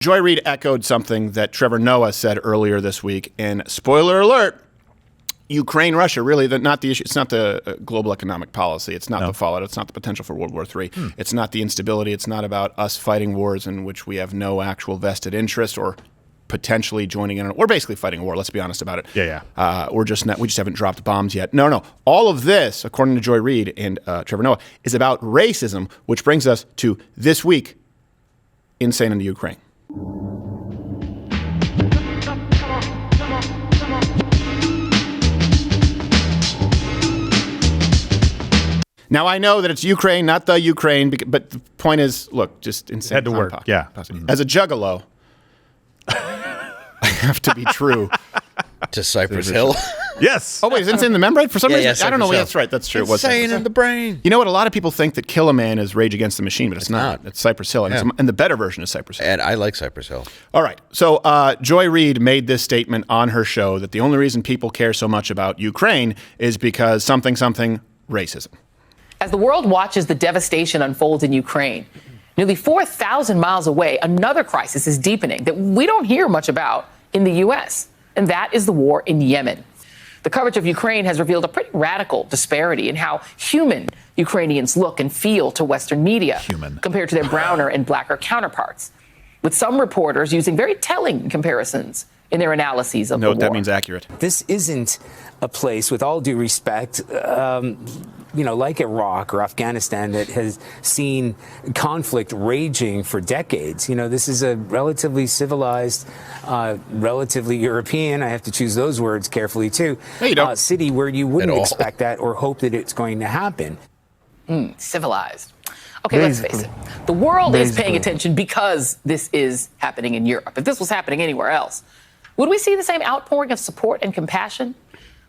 Joy Reid echoed something that Trevor Noah said earlier this week. And spoiler alert, Ukraine, Russia, really not the issue. It's not the global economic policy. It's not the fallout. It's not the potential for World War III. It's not the instability. It's not about us fighting wars in which we have no actual vested interest or potentially joining in. We're basically fighting a war. Let's be honest about it. We just haven't dropped bombs yet. No. All of this, according to Joy Reid and Trevor Noah, is about racism, which brings us to this week, insane in the Ukraine. Now, I know that it's Ukraine, not the Ukraine, but the point is, look, just insane. Had to work, yeah. As a juggalo, I have to be true. To Cypress Hill? Yes. Oh, wait, is it insane in the membrane? For some reason, I don't know. Hill. That's right. That's true. Insane in the brain. You know what? A lot of people think that Kill a Man is Rage Against the Machine, but it's not. It's Cypress Hill, and the better version is Cypress Hill. And I like Cypress Hill. All right. So Joy Reid made this statement on her show that the only reason people care so much about Ukraine is because something racism. As the world watches the devastation unfold in Ukraine, nearly 4,000 miles away, another crisis is deepening that we don't hear much about in the U.S., and that is the war in Yemen. The coverage of Ukraine has revealed a pretty radical disparity in how human Ukrainians look and feel to Western media compared to their browner and blacker counterparts, with some reporters using very telling comparisons in their analyses of the war. That means accurate. This isn't a place, with all due respect, like Iraq or Afghanistan, that has seen conflict raging for decades. This is a relatively civilized, relatively European, I have to choose those words carefully too, city where you wouldn't expect that or hope that it's going to happen. Civilized. Okay, let's face it. The world is paying attention because this is happening in Europe. If this was happening anywhere else, would we see the same outpouring of support and compassion?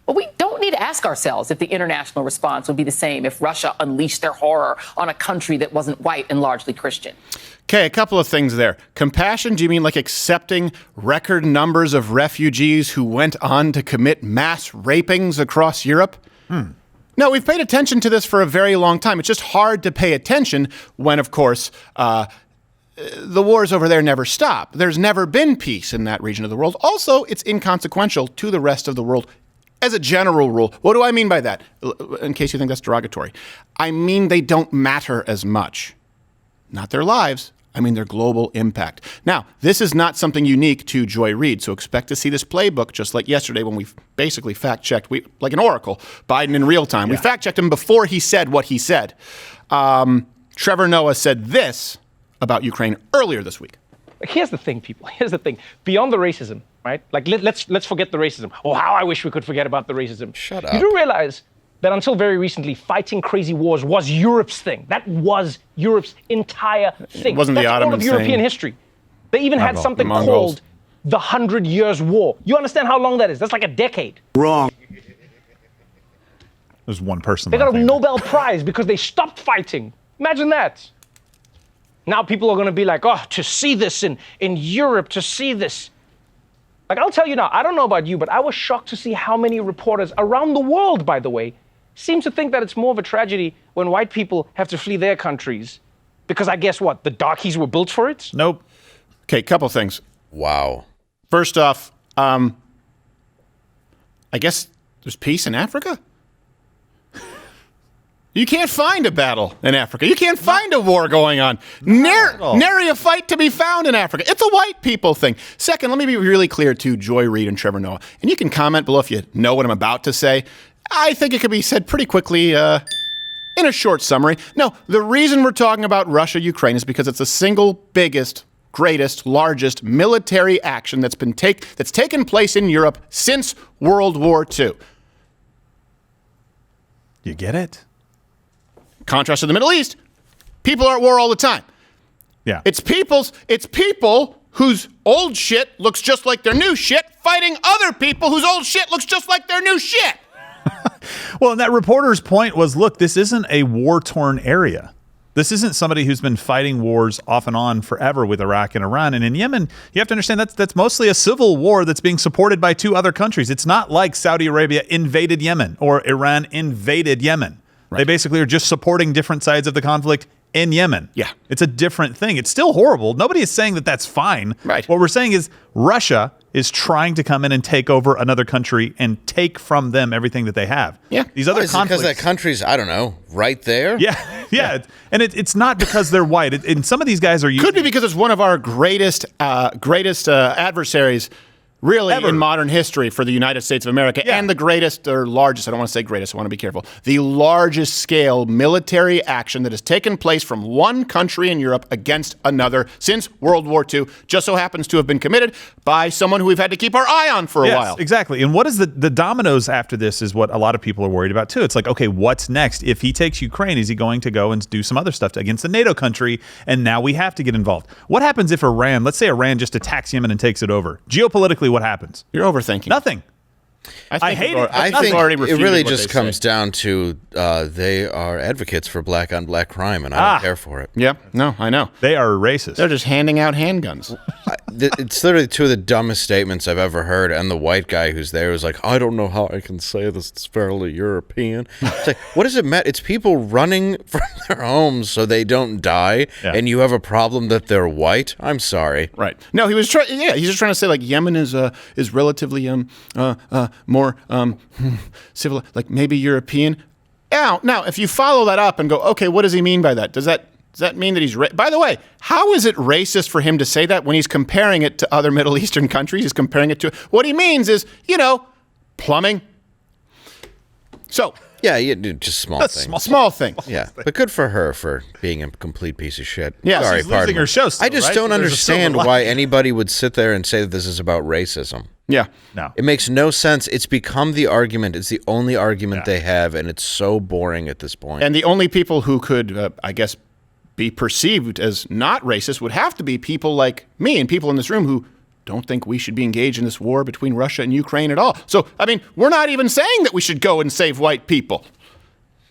Well, we don't need to ask ourselves if the international response would be the same if Russia unleashed their horror on a country that wasn't white and largely Christian. Okay, a couple of things there. Compassion, do you mean like accepting record numbers of refugees who went on to commit mass rapings across Europe? No, we've paid attention to this for a very long time. It's just hard to pay attention when, of course, the wars over there never stop. There's never been peace in that region of the world. Also, it's inconsequential to the rest of the world as a general rule. What do I mean by that? In case you think that's derogatory. I mean they don't matter as much. Not their lives. I mean their global impact. Now, this is not something unique to Joy Reid, so expect to see this playbook just like yesterday when we basically fact-checked, like an oracle, Biden in real time. We fact-checked him before he said what he said. Trevor Noah said this about Ukraine earlier this week. Here's the thing, people. Here's the thing. Beyond the racism, right? Like, let's forget the racism. Oh, how I wish we could forget about the racism. Shut up. You do realize that until very recently, fighting crazy wars was Europe's thing. That was Europe's entire thing. It wasn't the Ottoman all of European thing. History. They even had something Mongols. called the 100 Years' War. You understand how long that is? That's like a decade. Wrong. There's one person. They got a Nobel Prize because they stopped fighting. Imagine that. Now people are going to be like, oh, to see this in Europe, to see this. Like, I'll tell you now, I don't know about you, but I was shocked to see how many reporters around the world, by the way, seem to think that it's more of a tragedy when white people have to flee their countries. Because I guess what? The darkies were built for it? Nope. Okay, couple things. Wow. First off, I guess there's peace in Africa? You can't find a battle in Africa. You can't find a war going on. Nary a fight to be found in Africa. It's a white people thing. Second, let me be really clear to Joy Reid and Trevor Noah. And you can comment below if you know what I'm about to say. I think it could be said pretty quickly in a short summary. No, the reason we're talking about Russia-Ukraine is because it's the single biggest, greatest, largest military action that's taken place in Europe since World War II. You get it? Contrast to the Middle East, people are at war all the time. Yeah. It's people whose old shit looks just like their new shit fighting other people whose old shit looks just like their new shit. Well, and that reporter's point was, look, this isn't a war-torn area. This isn't somebody who's been fighting wars off and on forever with Iraq and Iran. And in Yemen, you have to understand that's mostly a civil war that's being supported by two other countries. It's not like Saudi Arabia invaded Yemen or Iran invaded Yemen. Right. They basically are just supporting different sides of the conflict in Yemen. Yeah. It's a different thing. It's still horrible. Nobody is saying that that's fine. Right. What we're saying is Russia is trying to come in and take over another country and take from them everything that they have. Yeah. These other Is it because conflicts. that country's, I don't know, right there? Yeah. And it's not because they're white. And some of these guys are using, Could be because it's one of our greatest adversaries, really, Ever. in modern history for the United States of America, and the greatest or largest, I don't want to say greatest, I want to be careful, the largest scale military action that has taken place from one country in Europe against another since World War II, just so happens to have been committed by someone who we've had to keep our eye on for a while. Exactly. And what is the dominoes after this is what a lot of people are worried about too. It's like, okay, what's next? If he takes Ukraine, is he going to go and do some other stuff against a NATO country? And now we have to get involved. What happens if Iran, let's say Iran just attacks Yemen and takes it over? Geopolitically, what happens? You're overthinking. Nothing. I hate it. I I've think already it refuted really what just they comes say. down to they are advocates for black on black crime, and I don't care for it. Yeah, no, I know. They are racist. They're just handing out handguns. It's literally two of the dumbest statements I've ever heard. And the white guy who's there was like, I don't know how I can say this. It's fairly European. It's like, what does it matter? It's people running from their homes so they don't die. Yeah. And you have a problem that they're white? I'm sorry. Right. No, he was trying. Yeah, he's just trying to say like Yemen is relatively more civil, like maybe European. Now, if you follow that up and go, okay, what does he mean by that? Does that mean that he's by the way, how is it racist for him to say that when he's comparing it to other Middle Eastern countries? He's comparing it to what he means is, plumbing. So Yeah, just small things. small things. Yeah, but good for her for being a complete piece of shit. Yeah, sorry, she's pardon losing me. her show still, I just right? don't So there's a silver understand lining. why anybody would sit there and say that this is about racism. Yeah. No. It makes no sense. It's become the argument. It's the only argument they have, and it's so boring at this point. And the only people who could, I guess, be perceived as not racist would have to be people like me and people in this room who don't think we should be engaged in this war between Russia and Ukraine at all. So, I mean, we're not even saying that we should go and save white people.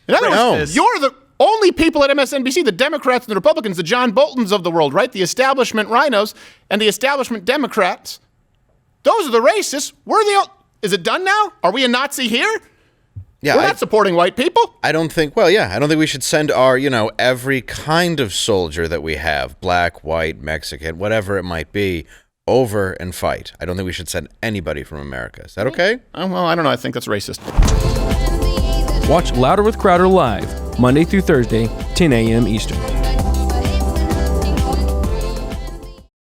In other words, you're the only people at MSNBC, the Democrats and the Republicans, the John Boltons of the world, right? The establishment rhinos and the establishment Democrats. Those are the racists. Is it done now? Are we a Nazi here? yeah, We're not supporting white people. I don't think, I don't think we should send our, every kind of soldier that we have, black, white, Mexican, whatever it might be, over and fight. I don't think we should send anybody from America. Is that okay? Well, I don't know. I think that's racist. Watch Louder with Crowder live, Monday through Thursday, 10 a.m. Eastern.